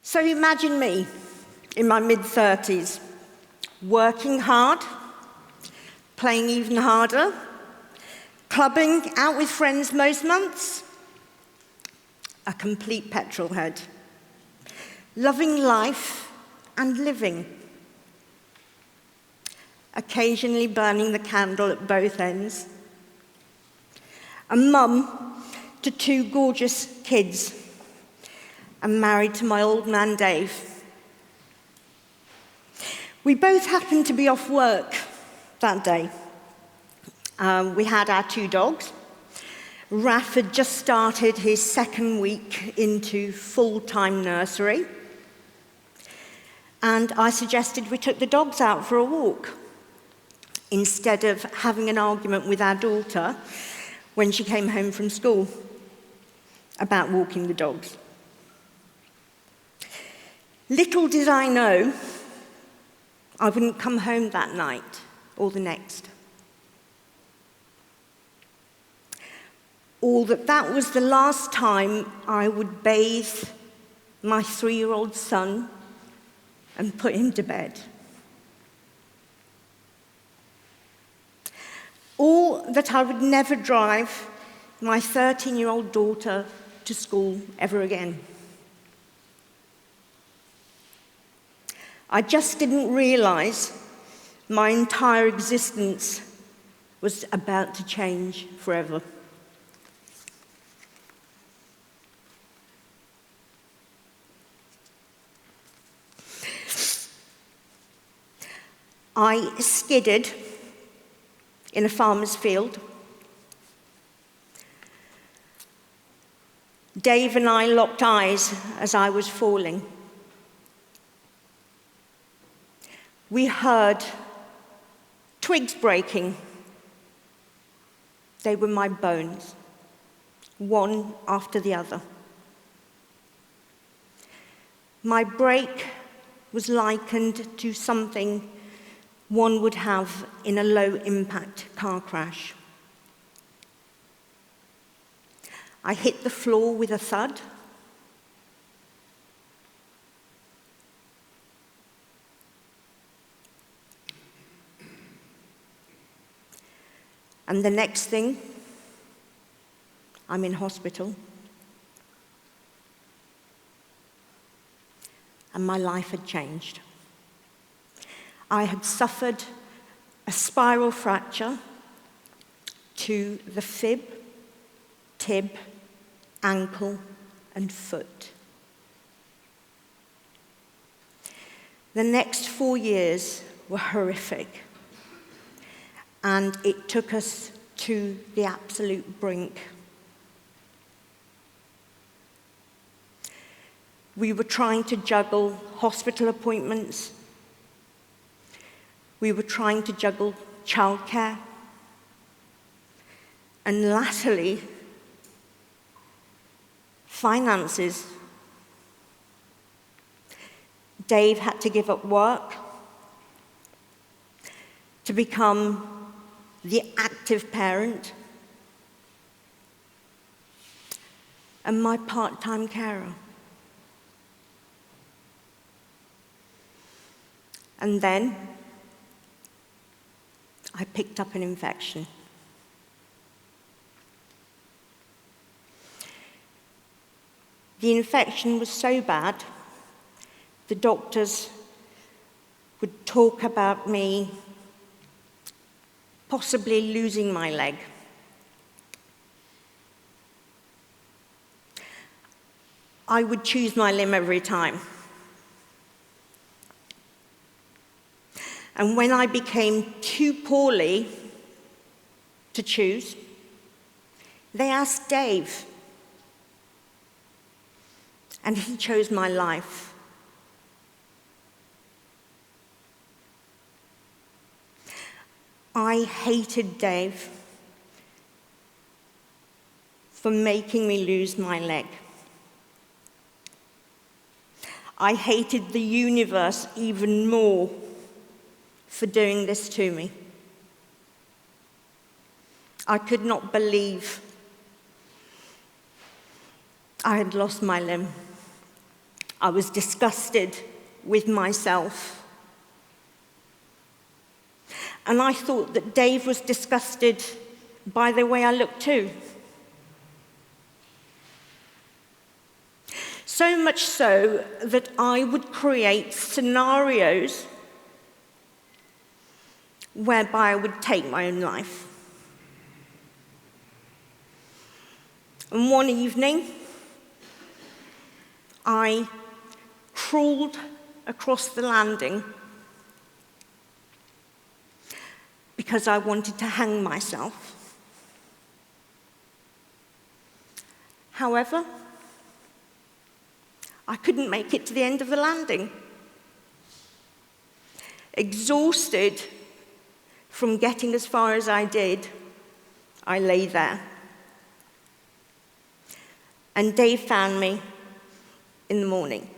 So imagine me in my mid-30s, working hard, playing even harder, clubbing, out with friends most months, a complete petrol head, loving life and living, occasionally burning the candle at both ends, a mum to 2 gorgeous kids, and married to my old man Dave. We both happened to be off work that day. We had our 2 dogs. Raph had just started his 2nd week into full-time nursery, and I suggested we took the dogs out for a walk instead of having an argument with our daughter when she came home from school about walking the dogs. Little did I know I wouldn't come home that night or the next. Or that was the last time I would bathe my 3-year-old son and put him to bed. Or that I would never drive my 13-year-old daughter to school ever again. I just didn't realize my entire existence was about to change forever. I skidded in a farmer's field. Dave and I locked eyes as I was falling. We heard twigs breaking. They were my bones, one after the other. My break was likened to something one would have in a low-impact car crash. I hit the floor with a thud. And the next thing, I'm in hospital. And my life had changed. I had suffered a spiral fracture to the fib, tib, ankle, and foot. The next 4 years were horrific, and it took us to the absolute brink. We were trying to juggle hospital appointments. We were trying to juggle childcare. And latterly, finances. Dave had to give up work to become the active parent and my part-time carer. And then I picked up an infection. The infection was so bad, the doctors would talk about me possibly losing my leg. I would choose my limb every time. And when I became too poorly to choose, they asked Dave, and he chose my life. I hated Dave for making me lose my leg. I hated the universe even more for doing this to me. I could not believe I had lost my limb. I was disgusted with myself. And I thought that Dave was disgusted by the way I looked too. So much so that I would create scenarios whereby I would take my own life. And one evening, I crawled across the landing because I wanted to hang myself. However, I couldn't make it to the end of the landing. Exhausted from getting as far as I did, I lay there. And Dave found me in the morning.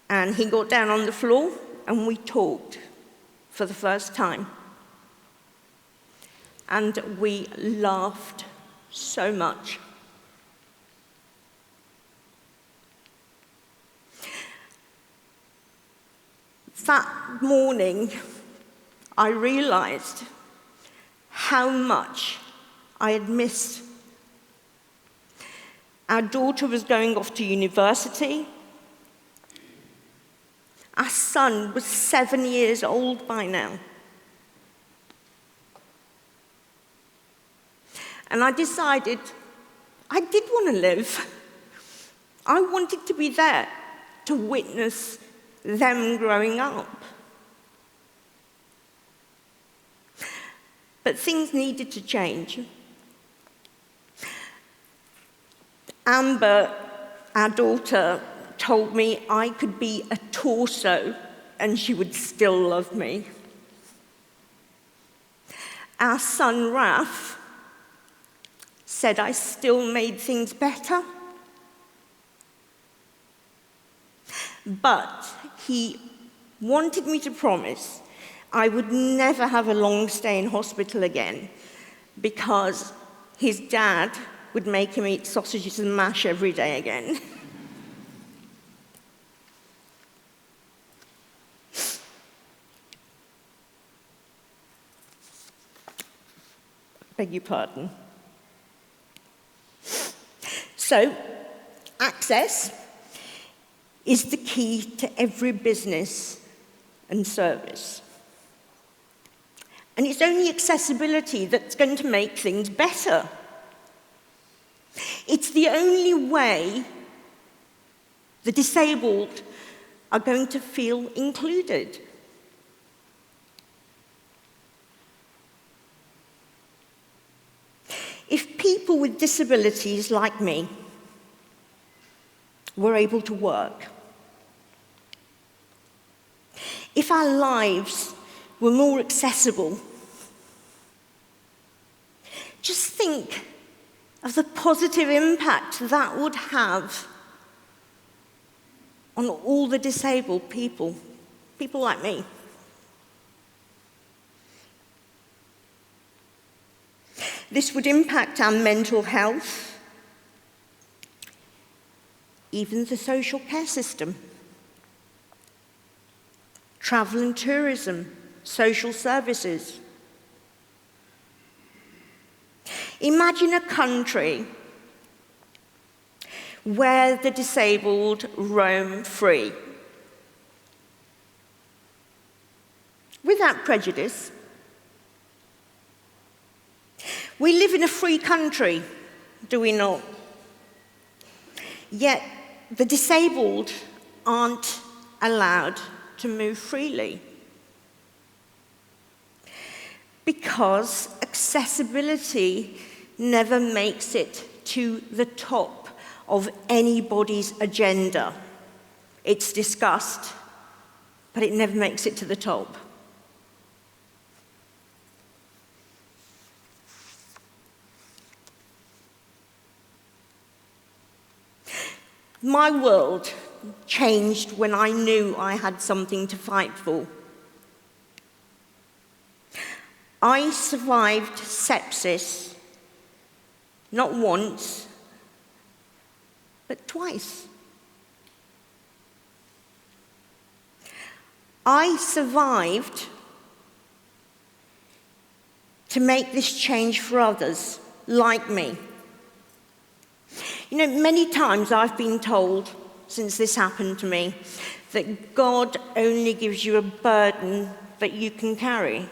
And he got down on the floor and we talked for the first time. And we laughed so much. That morning, I realized how much I had missed. Our daughter was going off to university. Our son was 7 years old by now. And I decided I did want to live. I wanted to be there to witness them growing up. But things needed to change. Amber, our daughter, told me I could be a torso and she would still love me. Our son, Raf, said I still made things better. But he wanted me to promise I would never have a long stay in hospital again because his dad would make him eat sausages and mash every day again. Beg your pardon. So, access is the key to every business and service. And it's only accessibility that's going to make things better. It's the only way the disabled are going to feel included. If people with disabilities like me were able to work, if our lives were more accessible, just think of the positive impact that would have on all the disabled people, people like me. This would impact our mental health, even the social care system, travel and tourism, social services. Imagine a country where the disabled roam free, without prejudice. We live in a free country, do we not? Yet the disabled aren't allowed to move freely because accessibility never makes it to the top of anybody's agenda. It's discussed, but it never makes it to the top. My world changed when I knew I had something to fight for. I survived sepsis, not once, but twice. I survived to make this change for others like me. You know, many times I've been told, since this happened to me, that God only gives you a burden that you can carry.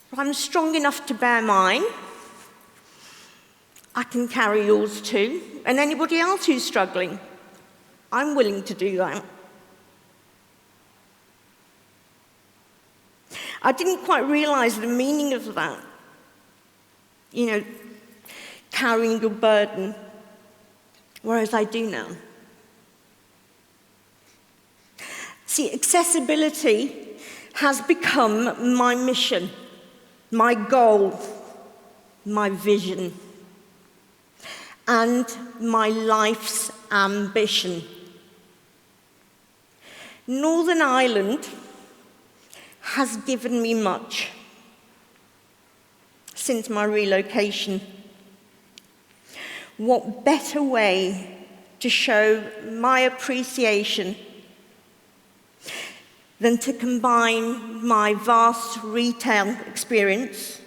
But I'm strong enough to bear mine. I can carry yours too, and anybody else who's struggling, I'm willing to do that. I didn't quite realize the meaning of that. You know, carrying your burden, whereas I do now. See, accessibility has become my mission, my goal, my vision, and my life's ambition. Northern Ireland has given me much since my relocation. What better way to show my appreciation than to combine my vast retail experience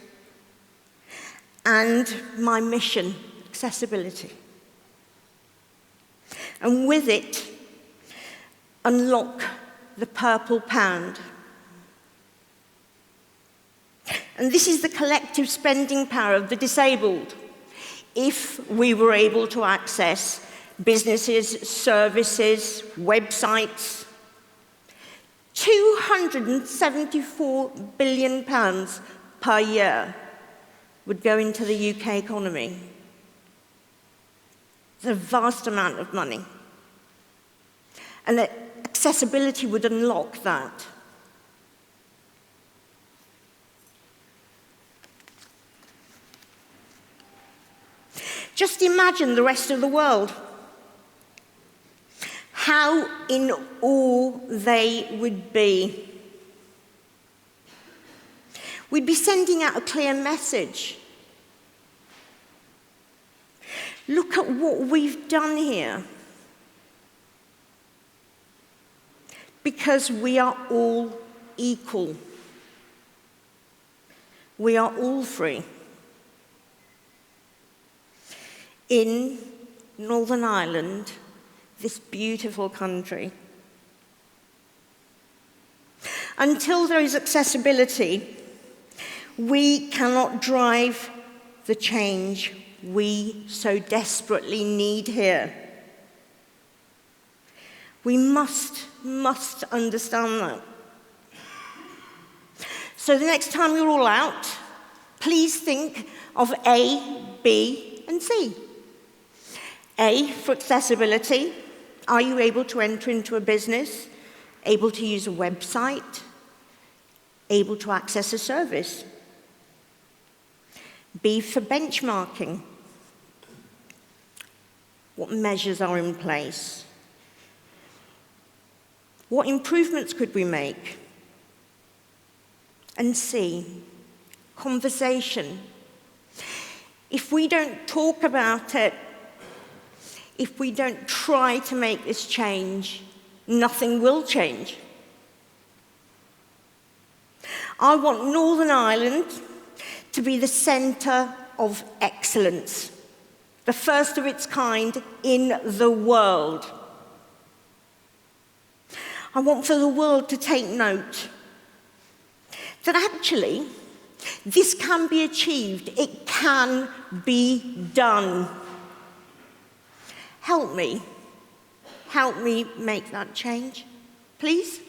and my mission, accessibility. And with it, unlock the purple pound. And this is the collective spending power of the disabled. If we were able to access businesses, services, websites, £274 billion per year would go into the UK economy. It's a vast amount of money. And that accessibility would unlock that. Just imagine the rest of the world. How in awe they would be. We'd be sending out a clear message. Look at what we've done here. Because we are all equal. We are all free. In Northern Ireland, this beautiful country. Until there is accessibility, we cannot drive the change we so desperately need here. We must understand that. So the next time you're all out, please think of A, B, and C. A, for accessibility. Are you able to enter into a business? Able to use a website? Able to access a service? B, for benchmarking. What measures are in place? What improvements could we make? And C, conversation. If we don't talk about it, if we don't try to make this change, nothing will change. I want Northern Ireland to be the centre of excellence, the first of its kind in the world. I want for the world to take note that actually this can be achieved, it can be done. Help me make that change, please.